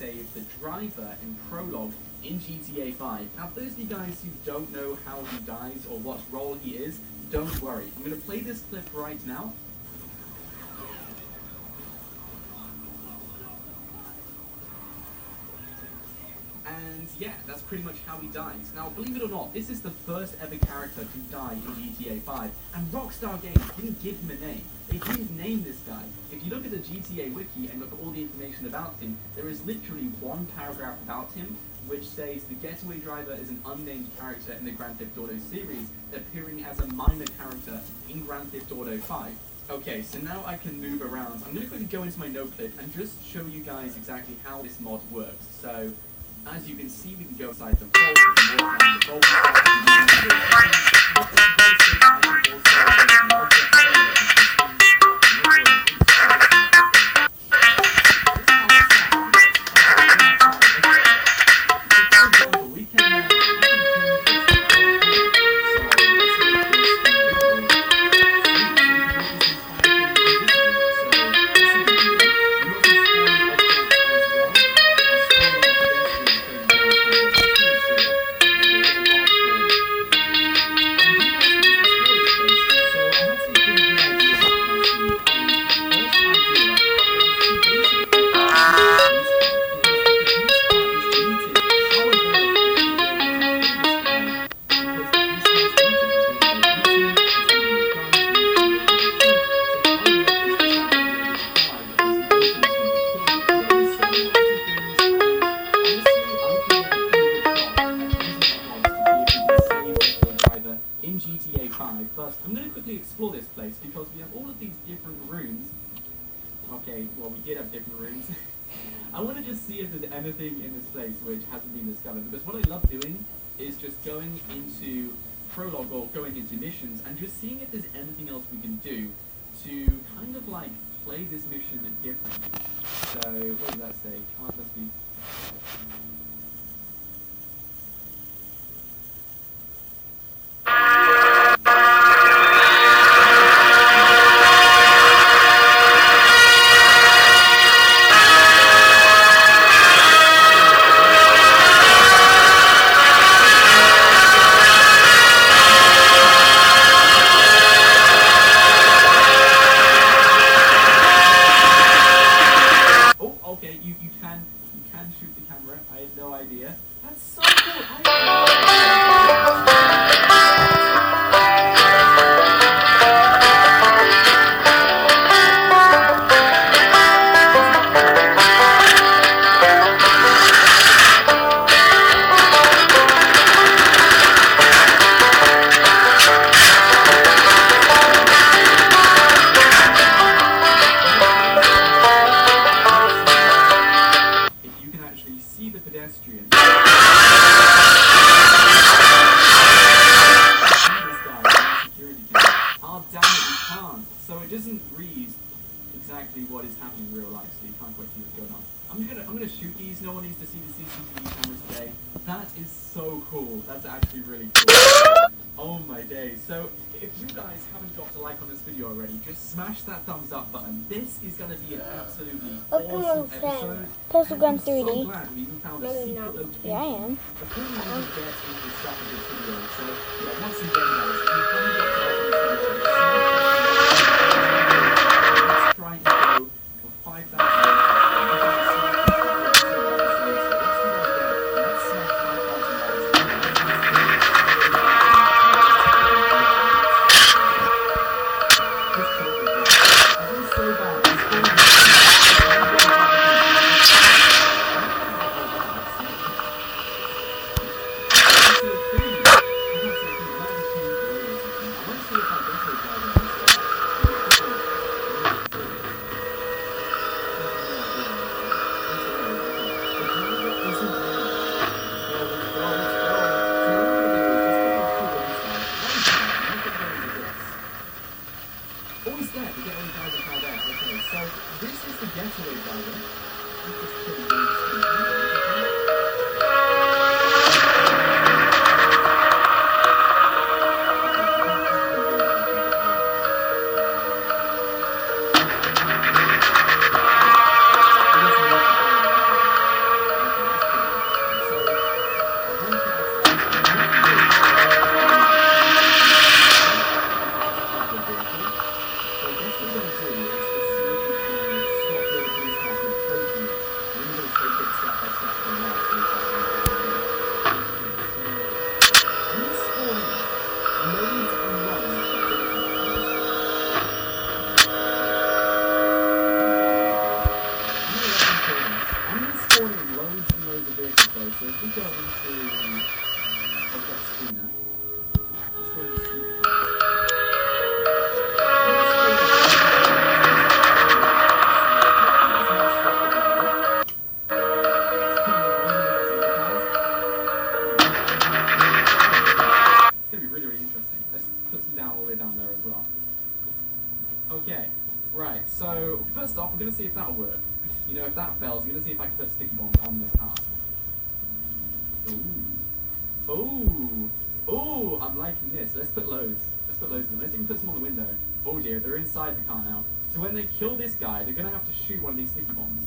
save the driver in Prologue in GTA 5. Now, for those of you guys who don't know how he dies or what role he is, don't worry. I'm going to play this clip right now. And yeah, that's pretty much how he dies. Now, believe it or not, this is the first ever character to die in GTA 5, and Rockstar Games didn't give him a name. They didn't name this guy. If you look at the GTA wiki and look at all the information about him, there is literally one paragraph about him, which says the getaway driver is an unnamed character in the Grand Theft Auto series, appearing as a minor character in Grand Theft Auto 5. Okay, so now I can move around. I'm going to quickly go into my note clip and just show you guys exactly how this mod works. So, as you can see, we can go inside the vault, we can walk around the vault, but I'm going to quickly explore this place because we have all of these different rooms. Okay, well, we did have different rooms. I want to just see if there's anything in this place which hasn't been discovered, because what I love doing is just going into Prologue or going into missions and just seeing if there's anything else we can do to kind of like play this mission differently. So, what does that say? Can't just be... You can shoot the camera. I had no idea. That's so pedestrian. Oh damn it, we can't. So it doesn't read exactly what is happening in real life, so you can't quite see what's going on. I'm gonna shoot these. No one needs to see the CCTV cameras today. That is so cool. That's actually really cool. Oh my days. So if you guys haven't got a like on this video already, just smash that thumbs up button. This is gonna be an absolutely awesome episode. Postal Gun 3D. So glad we even found a secret location. Yeah, I am. Before we even get into the start of this video, so yeah, once again guys, if you haven't got a like on this video, let's try and go for 5,000. Okay, so if we go into object schema, let's go into schema. It's gonna be really, really interesting. Let's put some down all the way down there as well. Okay, right, so first off, we're gonna see if that'll work. You know, if that fails, I'm gonna see if I can put sticky bombs on this car. Ooh. Ooh. Ooh, I'm liking this. Let's put loads. Let's put loads of them. Let's even put some on the window. Oh dear, they're inside the car now. So when they kill this guy, they're gonna have to shoot one of these sticky bombs.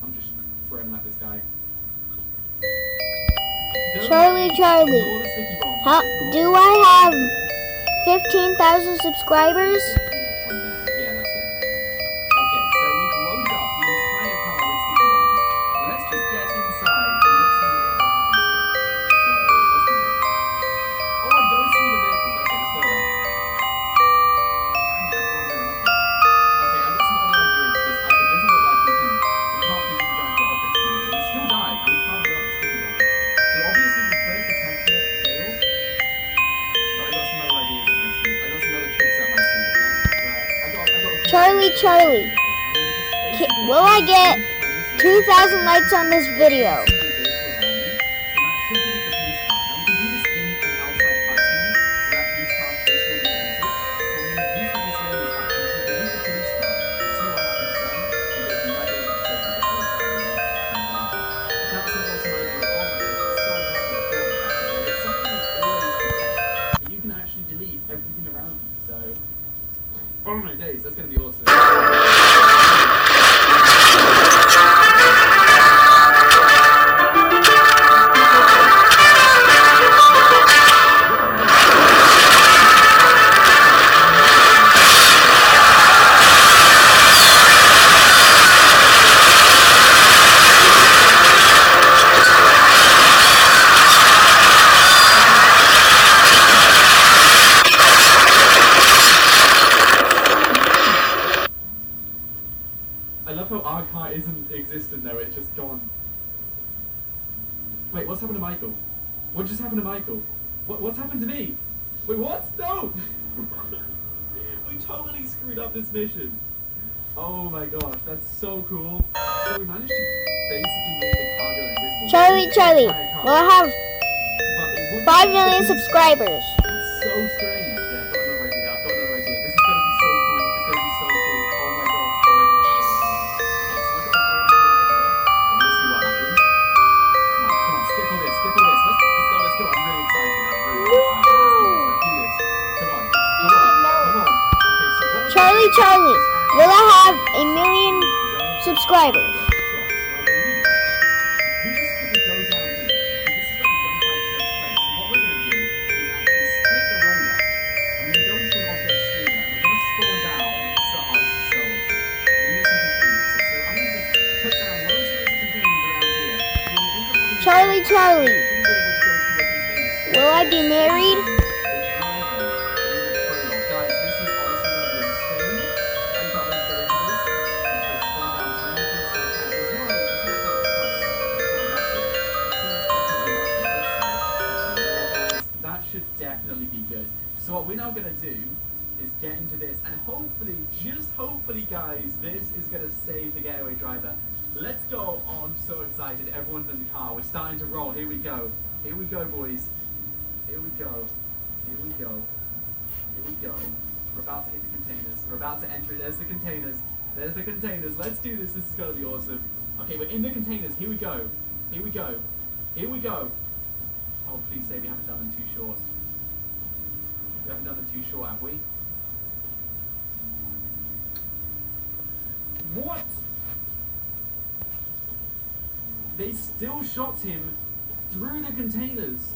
I'm just throwing them at this guy. Charlie, how do I have 15,000 subscribers? Yeah, that's it. Okay, so we've loaded up the entire car with sticky bombs. Let's just get inside and let's see what happens. So, let's do this. Oh, it goes through the vehicles. Okay, let's load up. I can't load them up yet. Okay, I've got some other ideas because it doesn't look like we can't physically go into object schema. It still dies and we can't go up the sticky bombs. So obviously the first attempt here failed. But I got some other ideas up my sleeve. I got some other tricks up my sleeve, okay? But I got a cool Charlie, will I get 2,000 likes on this video? You can actually delete everything around you, so oh my days, that's gonna be awesome. I love how our car isn't existent though, it's just gone. Wait, what's happened to Michael? What just happened to Michael? What's happened to me? Wait, what? No! We totally screwed up this mission. Oh my gosh, that's so cool. So we managed to basically make the car go invisible. Charlie, will I have But it wouldn't 5 be- million subscribers? It's so strange. Yeah, I've got another idea. I've got another idea. This is gonna be so cool. It's gonna be so cool. Oh my gosh. Oh my gosh. Okay, so I've got a really cool idea. I wanna see what happens. Come on, skip all this, skip all this. Let's go. I'm really excited. I'm really excited. Let's do this. Come on. Okay, so what we're Charlie, gonna do is will I have a million subscribers? Charlie, will I be married? That should definitely be good. So what we're now going to do is get into this, and hopefully, just hopefully guys, this is going to save the Getaway Driver. Let's go. Oh, I'm so excited. Everyone's in the car. We're starting to roll. Here we go. Here we go, boys. Here we go. Here we go. Here we go. We're about to hit the containers. We're about to enter it. There's the containers. There's the containers. Let's do this. This is going to be awesome. Okay, we're in the containers. Here we go. Here we go. Here we go. Oh, please say we haven't done them too short. We haven't done them too short, have we? What? They still shot him through the containers.